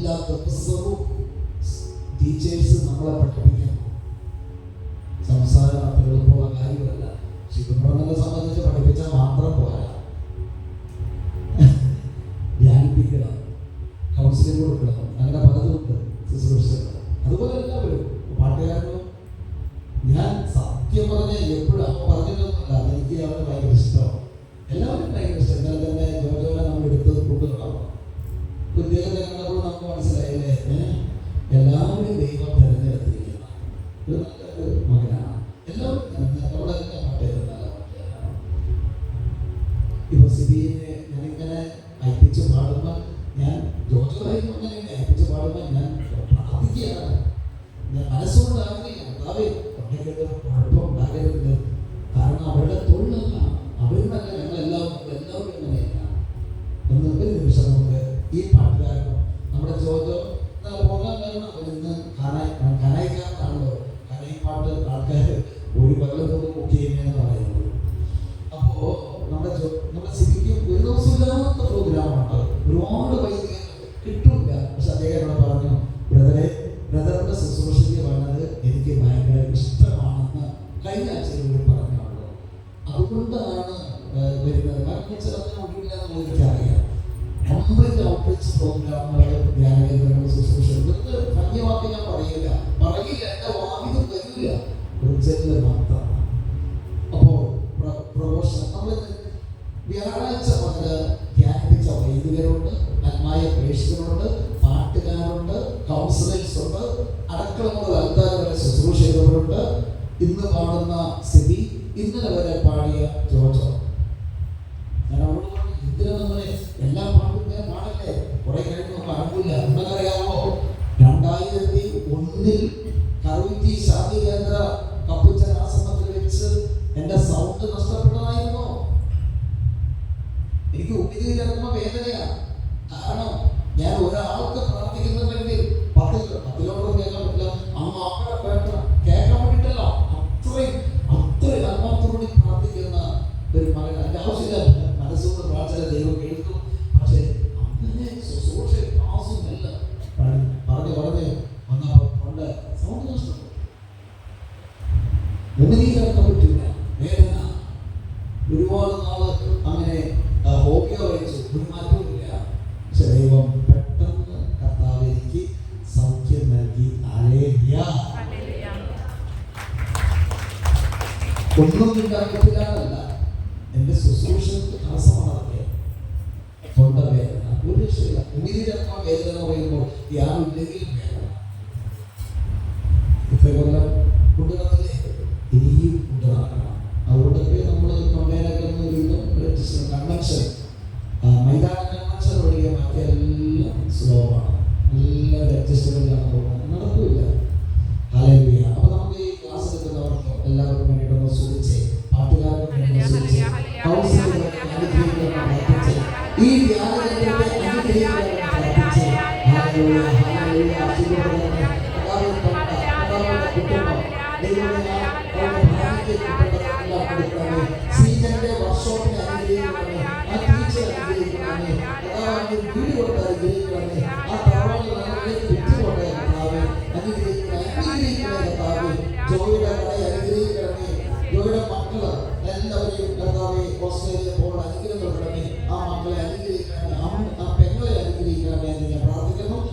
എല്ലാ ദിവസവും ടീച്ചേഴ്സ് നമ്മളെ പഠിപ്പിക്കണം. സംസാരം അത്ര എളുപ്പമുള്ള കാര്യമല്ല. ശിവപ്രമനെ സംബന്ധിച്ച് പഠിപ്പിച്ചാൽ മാത്രം പോരാ, ധ്യാനിപ്പിക്കണം, കൗൺസിലിംഗ് കൊടുക്കണം, അങ്ങനെ പലതുമുണ്ട് ശുശ്രൂഷകൾ. അതുപോലെ എല്ലാവരും പാട്ടുകാരനും. ഞാൻ സത്യം പറഞ്ഞ എപ്പോഴും അമ്മ പറഞ്ഞിട്ടൊന്നുമല്ല, എനിക്ക് അവന് ഭയങ്കര ഇഷ്ടമാണ്. എല്ലാവരും ഭയങ്കര ഇഷ്ടം. ഇന്നലെ തന്നെ ജോജോനെ നമ്മൾ എടുത്ത് കൊണ്ടുവരണം. പ്രത്യേകത കണ്ടപ്പോൾ നമുക്ക് മനസ്സിലായില്ലേ, എല്ലാവരും ദൈവം തിരഞ്ഞെടുത്തിരിക്കുന്ന ഒരു നല്ലൊരു മകനാണ്. എല്ലാവരും നമ്മുടെ എല്ലാ പാട്ടുകാരും നല്ല പാട്ടുകാരാണ്. ഇപ്പൊ സിബിയെ ഞാനിങ്ങനെ അയപ്പിച്ച് പാടുമ്പോൾ, ഞാൻ ജോജോയും അങ്ങനെ അയപ്പിച്ച് പാടുമ്പോൾ ഞാൻ പ്രാർത്ഥിക്കുകയാണ്. ഞാൻ മനസ്സുകൊണ്ട് ആഗ്രഹിക്കുകയാണ്, കുഴപ്പം ഉണ്ടാകരുത്. കാരണം അവരുടെ തൊഴിലല്ല, അവരുന്നല്ല, ഞങ്ങളെല്ലാവരും അങ്ങനെയല്ല. ഒന്ന് ഒരു നിമിഷം നമുക്ക് ഈ പാട്ടുകാരനും നമ്മുടെ ജോജോ പോകാൻ കാരണം അവരിന്ന് കനയിക്കാത്താണല്ലോ. കനയി പാട്ട് ആൾക്കാർ ഒരു പകലത്തൊക്കെ ബുക്ക് ചെയ്യുന്നതെന്ന് പറയുന്നത്. അപ്പോൾ നമ്മുടെ സിബിക്ക് ഒരു ദിവസമില്ലാത്ത പ്രോഗ്രാമാണ്. ഒരുപാട് പൈസ കിട്ടില്ല. പക്ഷെ അദ്ദേഹം എന്നോട് പറഞ്ഞു, ബ്രദറിന്റെ ശുശ്രൂഷയ്ക്ക് പറഞ്ഞത് എനിക്ക് ഭയങ്കര ഇഷ്ടമാണെന്ന് കഴിഞ്ഞ ആഴ്ചയിൽ പറഞ്ഞുള്ളൂ. അതുകൊണ്ടാണ് വരുന്നത്. കാരണം ചിലപ്പോൾ ഒഴിവില്ല എന്നുള്ളത് എനിക്കറിയാം. കംപ്ലീറ്റ് ഔട്ട്റീച്ച് പ്രോഗ്രാമുകൾ, ധ്യാനകേന്ദ്രങ്ങൾ, ശുശ്രൂഷകൾ ഭംഗിവാക്കി ഞാൻ പറയില്ല. എൻ്റെ വാക്കിലും വരില്ല, ഒറിജിനൽ മാത്രമാണ്. അപ്പോൾ പ്രൊമോഷൻ നമ്മൾ വ്യാഴാഴ്ച മുതൽ ധ്യാനിപ്പിച്ച വൈദികരുണ്ട്, ആത്മായ പ്രേക്ഷകരുണ്ട്, പാട്ടുകാരുണ്ട്, കൗൺസിലേഴ്സ് ഉണ്ട്, അടക്കള മുതൽ അൽത്താര വരെ ശുശ്രൂഷ ചെയ്തവരുണ്ട്. ഇന്ന് പാടുന്ന സിബി, ഇന്നലെ വരെ പാടിയ ജോജോ. ഞാൻ അവരോട് പറഞ്ഞു, ഇതിന് നമ്മളെ എല്ലാ പാട്ടും ഞാൻ പാടല്ലേ, കുറെ കഴിഞ്ഞ് പാടില്ല. നിങ്ങൾക്കറിയാമോ, 2001 കറുവിറ്റി ശാന്തി കേന്ദ്ര കപ്പുച്ചൻ ആശ്രമത്തിൽ വെച്ച് എൻ്റെ സൗണ്ട് നഷ്ടപ്പെട്ടതായിരുന്നു. എനിക്ക് ഉള്ളിലിറങ്ങുമ്പോൾ വേദനയാണ്. കാരണം ഞാൻ ഒരാൾക്ക് പ്രാർത്ഥിക്കുന്നുണ്ടെങ്കിൽ പത്തിലോട്ട് കേൾക്കാൻ പറ്റില്ല. അമ്മ അപ്പഴെ കേൾക്കാൻ വേണ്ടിയിട്ടല്ല, അത്രയും ആത്മാർത്ഥത്തോടെ പ്രാർത്ഥിക്കുന്ന ഒരു മകൻ. അതിൻ്റെ ആവശ്യമില്ല, മനസ്സുകൊണ്ട് പ്രാർത്ഥന ദൈവം കേൾക്കും. പക്ഷേ അങ്ങനെ ശുശ്രൂഷ ക്ലാസ്സുമല്ല പറഞ്ഞ് വന്നപ്പോൾ കൊണ്ട് സൗണ്ട് നഷ്ടപ്പെട്ടു. മുന്നിലേക്കാൻ പറ്റില്ല, വേദന. ഒരുപാട് നാള് അങ്ങനെ ഹോമിയോ കഴിച്ചു, ഒരു മാറ്റവുമില്ല. പക്ഷെ ദൈവം പെട്ടെന്ന് കർത്താവ് എനിക്ക് സൗഖ്യം നൽകി. ഹല്ലേലൂയ. ഒന്നും കിട്ടാൻ പറ്റില്ല എന്നല്ല, എൻ്റെ ശുശ്രൂഷക്ക് തടസ്സമാണതൊക്കെ. തൊണ്ട വേദന, ഒരു രക്ഷയില്ല. ഉമിരിയിറക്കാൻ വേദന എന്ന് പറയുമ്പോൾ യാതൊരില്ലെങ്കിലും വേദന. ഇത്ര കൊല്ലം കൊണ്ടുവന്നില്ലേ, ഇനിയും കൊണ്ടുനടക്കണം. അതുകൊണ്ടൊക്കെ നമ്മൾ തൊണ്ടയിലൊക്കെ കൺവെൻഷൻ, മൈതാന കൺവെൻഷൻ ഒഴികെ ബാക്കിയെല്ലാം സ്ലോവാണ്. എല്ലാവരും അഡ്ജസ്റ്റബിളിലാണ് പോകുന്നത്, നടക്കില്ല. ഹല്ലേലൂയ. അപ്പോൾ നമുക്ക് ഈ ക്ലാസ് എടുക്കുന്നവർക്ക് എല്ലാവർക്കും വേണ്ടിയിട്ടൊന്ന് സ്തുതിച്ച്, പാട്ടുകാർക്ക് വേണ്ടി സ്തുതിച്ച്, കൗൺസിലർക്ക് അനുഗ്രഹിക്കാൻ പ്രാർത്ഥിച്ച്, ഈ ധ്യാനകേന്ദ്രത്തെ അനുഗ്രഹിക്കാൻ പ്രാർത്ഥിച്ച്. Hallelujah, hallelujah. സീജന്റെ വർക്ക്ഷോപ്പിനെ അനുഗ്രഹിക്കണമേ, ആ ടീച്ചർ അനുഗ്രഹിക്കണമേ, വീട് കൊടുത്താൽ അനുഗ്രഹിക്കണമേ, ആ തറവാടിലേക്ക് വിറ്റുകൊണ്ടേ കർത്താവേ അനുഗ്രഹിക്കണമേ, കർത്താവേ. ജോയിയുടെ കടയെ അനുഗ്രഹിക്കണമേ, ജോയിയുടെ മക്കള് എല്ലാവരെയും കർത്താവേ